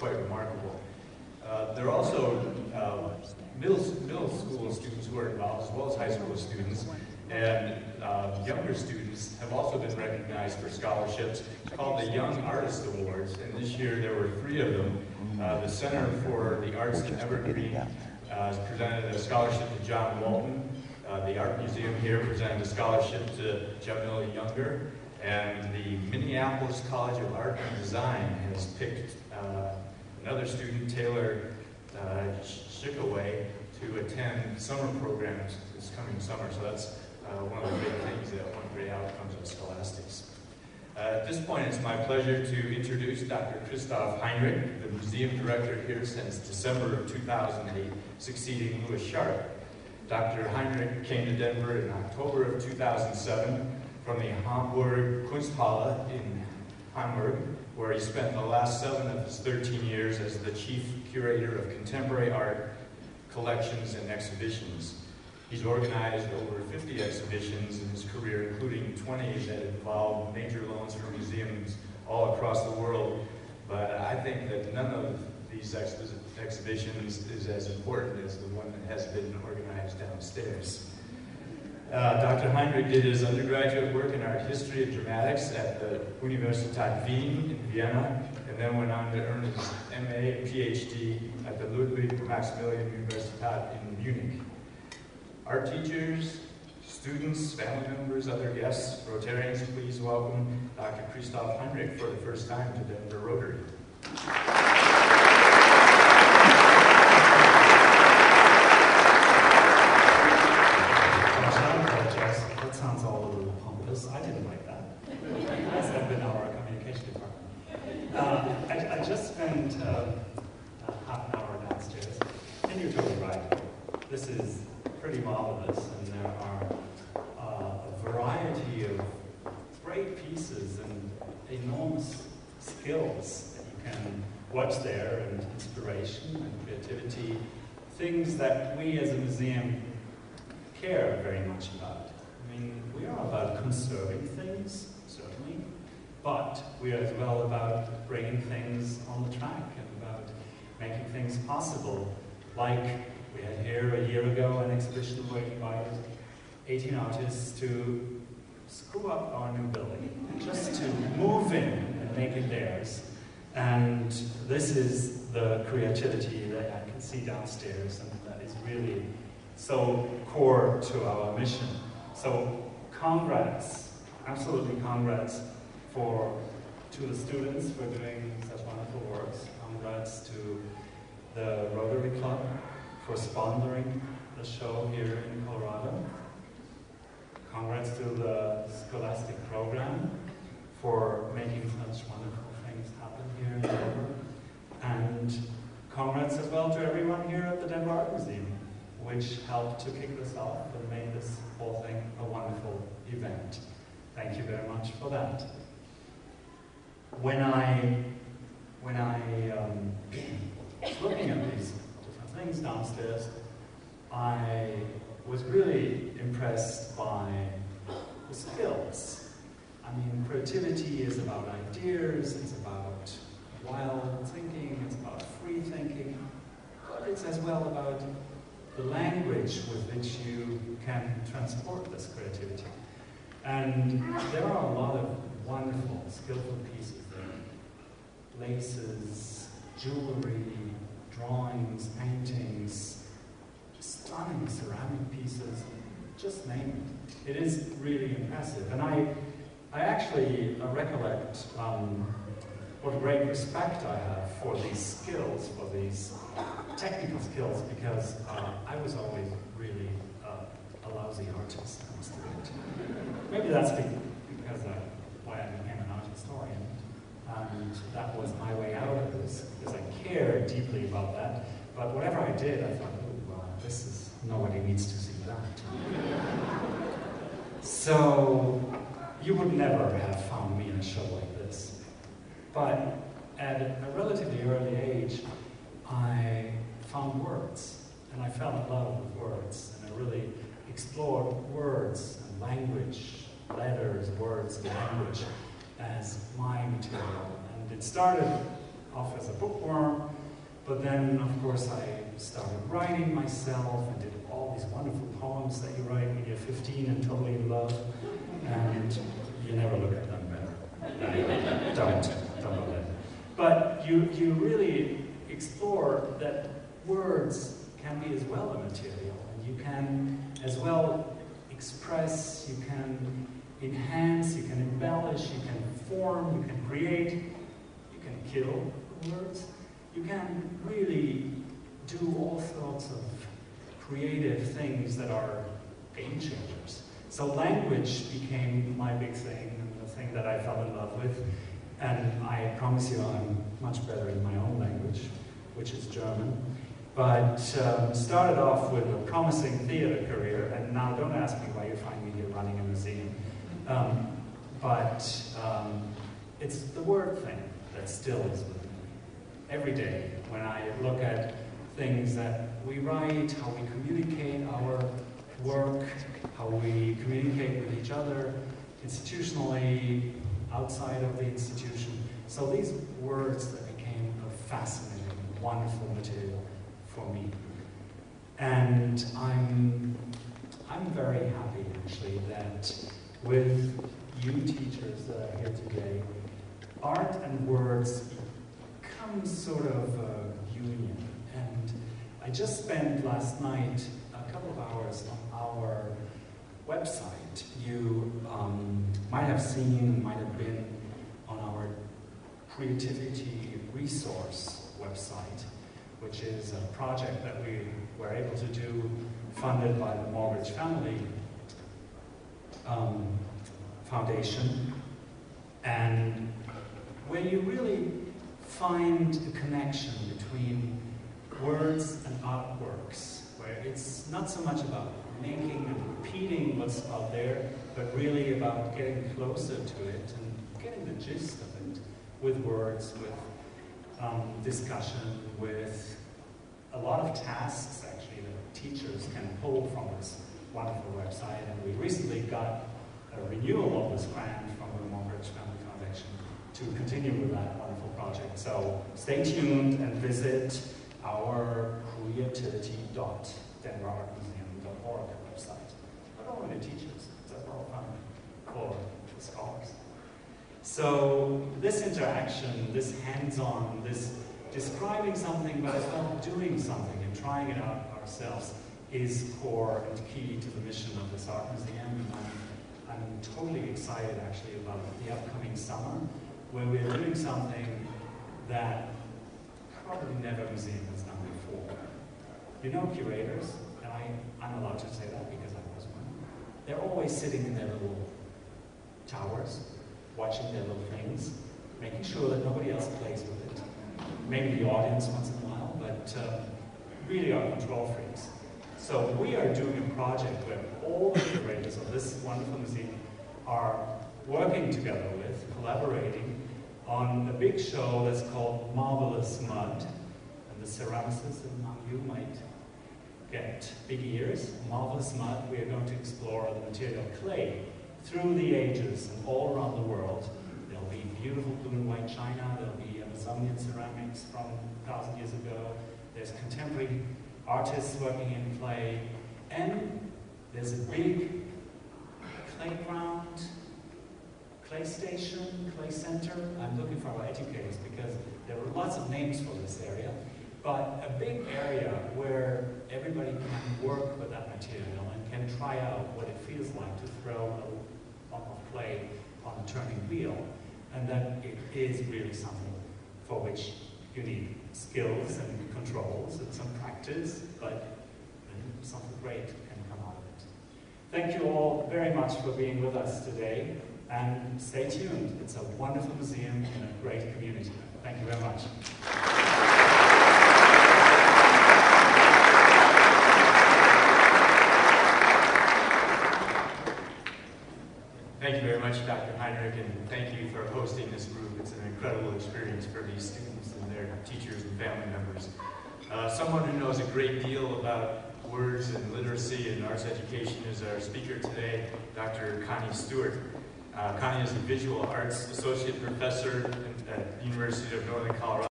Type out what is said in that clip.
quite remarkable. There are also middle school students who are involved, as well as high school students, and younger students have also been recognized for scholarships. It's called the Young Artist Awards, and this year there were 3 of them. The Center for the Arts in Evergreen has presented a scholarship to John Walton. The Art Museum here presented a scholarship to Jamila Younger, and the Minneapolis College of Art and Design has picked another student, Taylor Shickaway, to attend summer programs this coming summer. So that's one of the great things, one of the great outcomes of scholastics. At this point, it's my pleasure to introduce Dr. Christoph Heinrich, the museum director here since December of 2008, succeeding Louis Sharp. Dr. Heinrich came to Denver in October of 2007 from the Hamburg Kunsthalle in Hamburg, where he spent the last 7 of his 13 years as the chief curator of contemporary art collections and exhibitions. He's organized over 50 exhibitions in his career, including 20 that involve major loans from museums all across the world. But I think that none of these exhibitions is as important as the one that has been organized downstairs. Dr. Heinrich did his undergraduate work in art history and dramatics at the Universität Wien in Vienna, and then went on to earn his MA and PhD at the Ludwig Maximilian Universität in Munich. Art teachers, students, family members, other guests, Rotarians, please welcome Dr. Christoph Heinrich for the first time to Denver Rotary. That sounds all a little pompous. I didn't like that. As I've been our communication department. I just spent half an hour downstairs, and you're totally right. This is pretty marvelous, and there are a variety of great pieces and enormous skills that you can watch there, and inspiration and creativity, things that we as a museum care very much about. I mean, we are about conserving things, certainly, but we are as well about bringing things on the track and about making things possible, like we had here a year ago an exhibition where we invited 18 artists to screw up our new building, just to move in and make it theirs. And this is the creativity that I can see downstairs, and that is really so core to our mission. So congrats, absolutely congrats to the students for doing such wonderful works. Congrats to the Rotary Club for sponsoring the show here in Colorado. Congrats to the Scholastic Program for making such wonderful things happen here in Denver. And congrats as well to everyone here at the Denver Art Museum, which helped to kick this off and made this whole thing a wonderful event. Thank you very much for that. When I was looking at these different things downstairs, I was really impressed by the skills. I mean, creativity is about ideas, it's about wild thinking, it's about free thinking, but it's as well about the language with which you can transport this creativity. And there are a lot of wonderful, skillful pieces there. Laces, jewelry, drawings, paintings, stunning ceramic pieces, just name it. It is really impressive. And I actually recollect what great respect I have for these skills, for these technical skills, because I was always really a lousy artist, I must admit. Maybe that's because why I became an art historian, and that was my way out of this, because I cared deeply about that. But whatever I did, I thought, oh, well, nobody needs to see that. So you would never have found me in a show like this. But at a relatively early age, I found words, and I fell in love with words, and I really explored words and language, letters, words, and language as my material. And it started off as a bookworm, but then, of course, I started writing myself and did all these wonderful poems that you write when you're 15 and totally in love, and you never look at them better. Don't go there. But you really explore that words can be as well a material, and you can as well express, you can enhance, you can embellish, you can form, you can create, you can kill words. You can really do all sorts of creative things that are game changers. So language became my big thing, and the thing that I fell in love with. And I promise you I'm much better in my own language, which is German. But started off with a promising theater career, and now don't ask me why you find me here running a museum. It's the word thing that still is with me. Every day, when I look at things that we write, how we communicate our work, how we communicate with each other, institutionally, outside of the institution. So these words that became a fascinating, wonderful material for me. And I'm very happy, actually, that with you teachers that are here today, art and words become sort of a union. And I just spent last night a couple of hours on our website. You might have seen, might have been on our creativity resource website, which is a project that we were able to do, funded by the Mortgage Family Foundation, and where you really find a connection between words and artworks, where it's not so much about making and repeating what's out there, but really about getting closer to it and getting the gist of it with words, with discussion, with a lot of tasks actually that teachers can pull from this wonderful website. And we recently got a renewal of this grant from the Mortgage Family Foundation to continue with that wonderful project. So stay tuned and visit our creativity.denverartmuseum.org website. Not only the teachers, that's all fun for the scholars. So this interaction, this hands-on, this describing something but as well doing something and trying it out ourselves is core and key to the mission of this art museum. And I'm totally excited actually about the upcoming summer, where we're doing something that probably never a museum has done before. You know curators, and I'm allowed to say that because I was one. They're always sitting in their little towers, watching their little things, making sure that nobody else plays with it. Maybe the audience once in a while, but really are control freaks. So we are doing a project where all the curators of this wonderful museum are working together with, collaborating on a big show that's called Marvelous Mud. And the ceramicists among you might get big ears. Marvelous Mud, we are going to explore the material clay through the ages and all around the world. There'll be beautiful blue and white china, there'll be Amazonian ceramics from 1,000 years ago, there's contemporary artists working in clay, and there's a big playground, clay station, clay center. I'm looking for our educators because there are lots of names for this area, but a big area where everybody can work with that material and can try out what it feels like to throw a little lump of clay on a turning wheel, and that it is really something for which you need skills and controls and some practice, but something great can come out of it. Thank you all very much for being with us today, and stay tuned. It's a wonderful museum in a great community. Thank you very much. Thank you very much, Dr. Heinrich, and thank you for hosting this group. It's an incredible experience for these students and their teachers and family members. Someone who knows a great deal about words and literacy and arts education is our speaker today, Dr. Connie Stewart. Connie is a visual arts associate professor at the University of Northern Colorado.